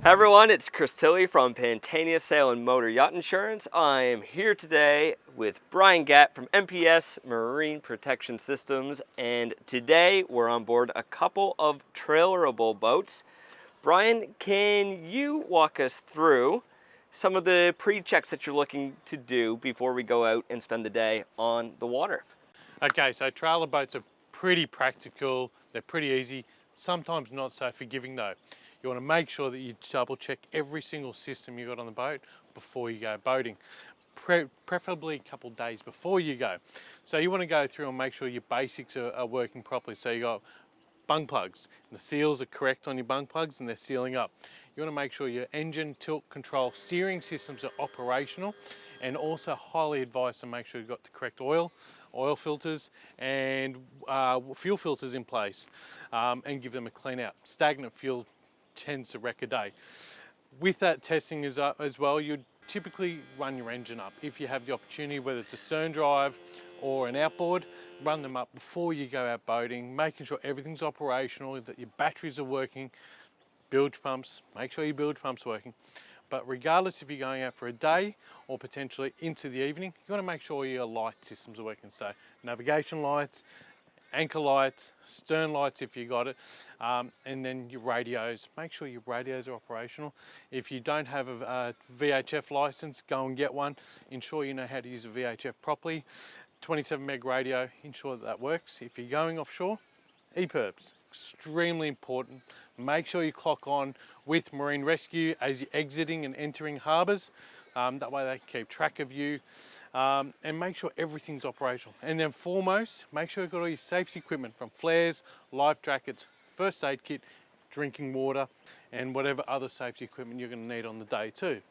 Hi everyone, it's Chris Tilley from Pantania Sail and Motor Yacht Insurance. I am here today with Brian Gatt from MPS Marine Protection Systems, and today we're on board a couple of trailerable boats. Brian, can you walk us through some of the pre-checks that you're looking to do before we go out and spend the day on the water? Okay, so trailer boats are pretty practical, they're pretty easy, sometimes not so forgiving though. You want to make sure that you double check every single system you got on the boat before you go boating, preferably a couple of days before you go. So you want to go through and make sure your basics are working properly. So you got bung plugs, the seals are correct on your bung plugs and they're sealing up. You want to make sure your engine, tilt, control, steering systems are operational, and also highly advised to make sure you've got the correct oil filters and fuel filters in place, and give them a clean out. Stagnant fuel tends to wreck a day. With that testing as well, you'd typically run your engine up. If you have the opportunity, whether it's a stern drive or an outboard, run them up before you go out boating, making sure everything's operational, that your batteries are working, bilge pumps, make sure your bilge pump's working. But regardless if you're going out for a day or potentially into the evening, you want to make sure your light systems are working. So navigation lights, anchor lights, stern lights if you got it, and then your radios. Make sure your radios are operational. If you don't have a VHF license, go and get one. Ensure you know how to use a VHF properly. 27 meg radio, ensure that works. If you're going offshore, EPIRBs, extremely important. Make sure you clock on with Marine Rescue as you're exiting and entering harbours. That way they can keep track of you, and make sure everything's operational. And then foremost, make sure you've got all your safety equipment from flares, life jackets, first aid kit, drinking water, and whatever other safety equipment you're going to need on the day too.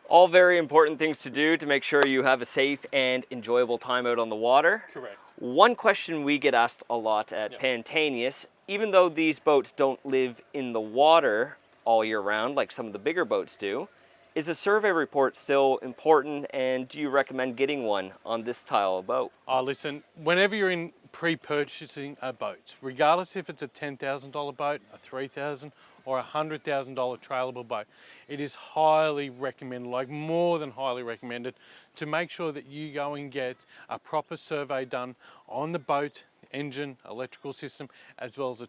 All very important things to do to make sure you have a safe and enjoyable time out on the water. Correct. One question we get asked a lot at Pantanius, even though these boats don't live in the water all year round like some of the bigger boats do, is a survey report still important, and do you recommend getting one on this style of boat? Oh, listen, whenever you're in pre-purchasing a boat, regardless if it's a $10,000 boat, a $3,000 or a $100,000 trailable boat, it is highly recommended, like more than highly recommended, to make sure that you go and get a proper survey done on the boat, engine, electrical system, as well as the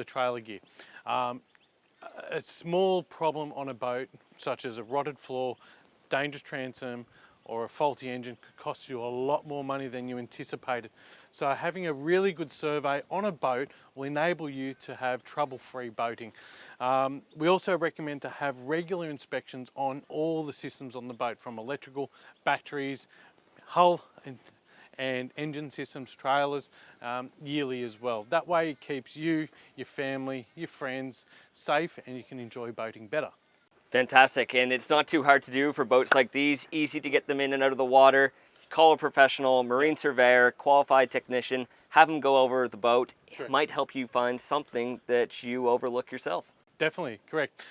trailer gear. A small problem on a boat, such as a rotted floor, dangerous transom, or a faulty engine, could cost you a lot more money than you anticipated. So having a really good survey on a boat will enable you to have trouble-free boating. We also recommend to have regular inspections on all the systems on the boat, from electrical, batteries, hull and engine systems, trailers, yearly as well. That way it keeps you, your family, your friends safe, and you can enjoy boating better. Fantastic, and it's not too hard to do for boats like these. Easy to get them in and out of the water. Call a professional, marine surveyor, qualified technician, have them go over the boat. Sure. It might help you find something that you overlook yourself. Definitely, correct.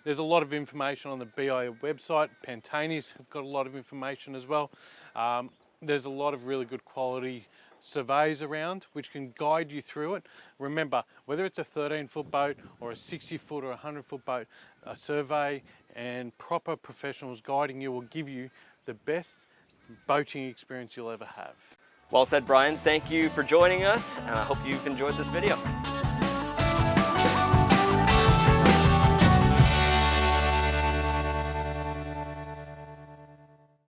There's a lot of information on the BIA website. Pantanius have got a lot of information as well. There's a lot of really good quality surveys around which can guide you through it. Remember, whether it's a 13-foot boat or a 60-foot or a 100-foot boat, a survey and proper professionals guiding you will give you the best boating experience you'll ever have. Well said, Brian. Thank you for joining us, and I hope you've enjoyed this video.